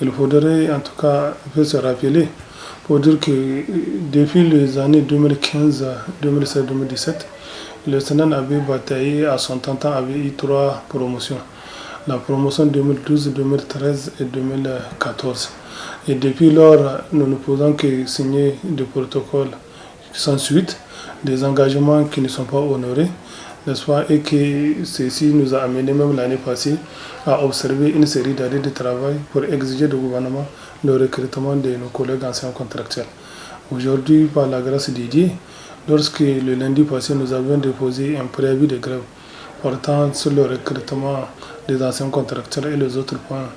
Il faudrait en tout cas se rappeler pour dire que depuis les années 2015, 2016, 2017, le Sénat avait bataillé à son temps, avait eu 3 promotions. La promotion 2012, 2013 et 2014. Et depuis lors, nous ne pouvons que signer des protocoles sans suite, des engagements qui ne sont pas honorés, n'est-ce pas, et que ceci nous a amené même l'année passée à observer une série d'années de travail pour exiger du gouvernement le recrutement de nos collègues anciens contractuels. Aujourd'hui, par la grâce de Dieu, lorsque le lundi passé nous avions déposé un préavis de grève portant sur le recrutement des anciens contracteurs et les autres points,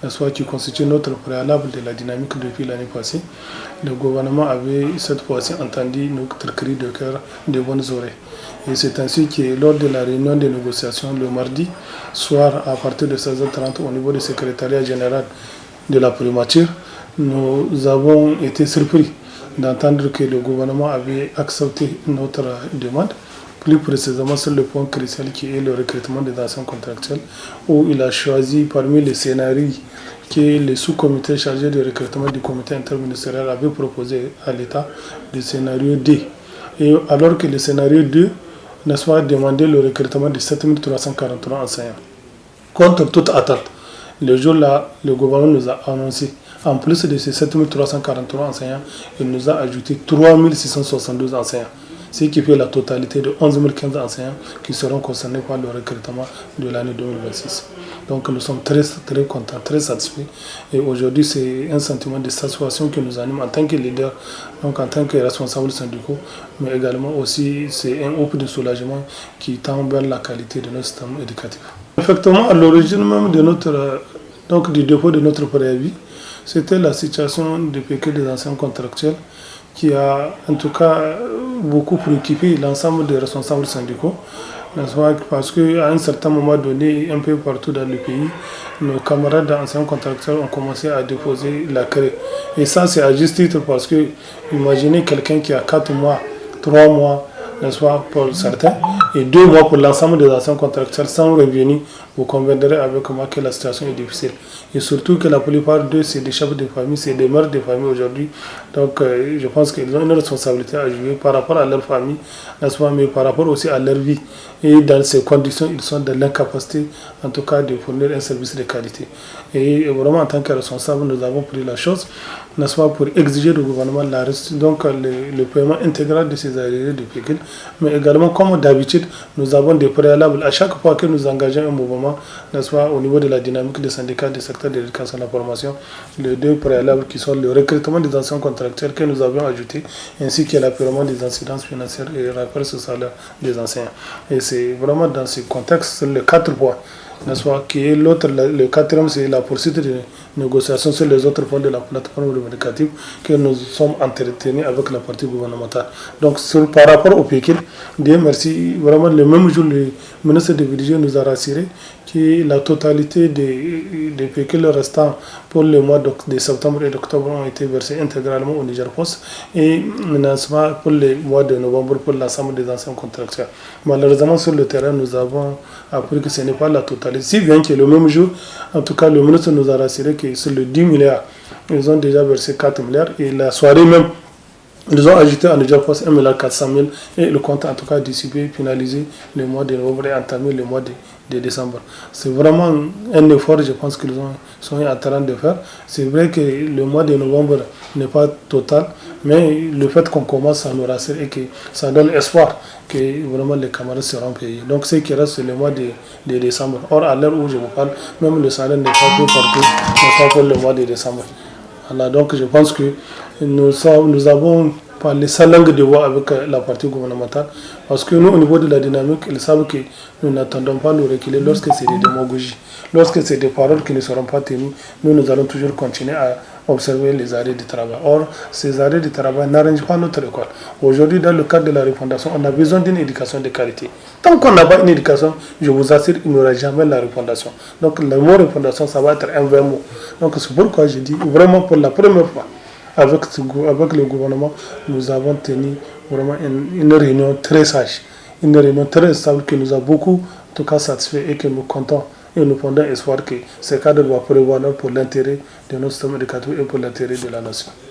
soit qui constituent notre préalable de la dynamique depuis l'année passée, le gouvernement avait cette fois-ci entendu notre cri de cœur de bonnes oreilles. Et c'est ainsi que lors de la réunion de négociation le mardi soir à partir de 16h30 au niveau du secrétariat général de la primature, nous avons été surpris d'entendre que le gouvernement avait accepté notre demande, plus précisément sur le point crucial qui est le recrutement des anciens contractuels, où il a choisi parmi les scénarios que le sous-comité chargé du recrutement du comité interministériel avait proposé à l'État, le scénario D. Et alors que le scénario 2, n'est-ce pas, demandait le recrutement de 7343 enseignants. Contre toute attente, le jour-là, le gouvernement nous a annoncé, en plus de ces 7343 enseignants, il nous a ajouté 3672 enseignants, ce qui fait la totalité de 11 015 enseignants qui seront concernés par le recrutement de l'année 2026. Donc nous sommes très, très contents, très satisfaits. Et aujourd'hui, c'est un sentiment de satisfaction qui nous anime en tant que leader, donc en tant que responsable syndicaux, mais également aussi c'est un hope de soulagement qui tend vers la qualité de notre système éducatif. Effectivement, à l'origine même de du dépôt de notre préavis, c'était la situation de péquer des anciens contractuels qui a en tout cas beaucoup préoccupé l'ensemble des responsables syndicaux, parce qu'à un certain moment donné, un peu partout dans le pays, nos camarades anciens contracteurs ont commencé à déposer la craie. Et ça, c'est à juste titre parce que, imaginez quelqu'un qui a 4 mois, 3 mois, n'est-ce pas, pour certains, et 2 mois pour l'ensemble des anciens contractuels sans revenu, vous conviendrez avec moi que la situation est difficile. Et surtout que la plupart d'eux, c'est des chefs de famille, c'est des mères de famille aujourd'hui. Donc, je pense qu'ils ont une responsabilité à jouer par rapport à leur famille, n'est-ce pas, mais par rapport aussi à leur vie. Et dans ces conditions, ils sont dans l'incapacité, en tout cas, de fournir un service de qualité. Et vraiment, en tant que responsable, nous avons pris la chose, n'est-ce pas, pour exiger du gouvernement le paiement intégral de ces arriérés de pécule. Mais également, comme d'habitude, nous avons des préalables. À chaque fois que nous engageons un mouvement, n'est-ce pas, au niveau de la dynamique des syndicats du secteur de l'éducation et de la formation, les 2 préalables qui sont le recrutement des anciens contractuels que nous avions ajouté, ainsi que l'apurement des incidences financières et le rappel sur salaire des enseignants. Et c'est vraiment dans ce contexte, les 4 points, n'est-ce pas, qui est l'autre, le 4e, c'est la poursuite des négociations sur les autres points de la plateforme revendicative que nous sommes entretenus avec la partie gouvernementale. Donc, par rapport au PKIL, Dieu merci, vraiment le même jour, le ministre de Budget nous a rassuré que la totalité des PKIL restants pour le mois de septembre et d'octobre ont été versés intégralement au Niger Post et n'est-ce pas, pour le mois de novembre pour l'ensemble des anciens contracteurs. Malheureusement, sur le terrain, nous avons appris que ce n'est pas la totalité. Si bien que le même jour, en tout cas, le ministre nous a rassuré que sur les 10 milliards, ils ont déjà versé 4 milliards et la soirée même, ils ont ajouté à Niger Post 1,4 milliard et le compte en tout cas dissipé, finalisé le mois de novembre et entamé le mois de décembre. C'est vraiment un effort, je pense qu'ils sont en train de faire. C'est vrai que le mois de novembre n'est pas total, mais le fait qu'on commence à nous rassurer et que ça donne espoir que vraiment les camarades seront payés. Donc ce qui reste, c'est le mois de décembre. Or, à l'heure où je vous parle, même le salaire n'est pas peu partout, n'est pas pour le mois de décembre. Voilà, donc je pense que nous avons parlé sans langue de voix avec la partie gouvernementale, parce que nous, au niveau de la dynamique, ils savent que nous n'attendons pas nous reculer lorsque c'est des démagogies, lorsque c'est des paroles qui ne seront pas tenues. Nous allons toujours continuer à observer les arrêts de travail. Or, ces arrêts de travail n'arrangent pas notre école. Aujourd'hui, dans le cadre de la refondation, on a besoin d'une éducation de qualité. Tant qu'on n'a pas une éducation, je vous assure, il n'y aura jamais la refondation. Donc, le mot refondation, ça va être un vrai mot. Donc, c'est pourquoi je dis, vraiment pour la première fois, avec le gouvernement, nous avons tenu vraiment une réunion très sage, une réunion très stable qui nous a beaucoup, en tout cas, satisfait et que nous comptons et nous fondons espoir que ces cadres vont prévoir pour l'intérêt de notre système éducatif et pour l'intérêt de la nation.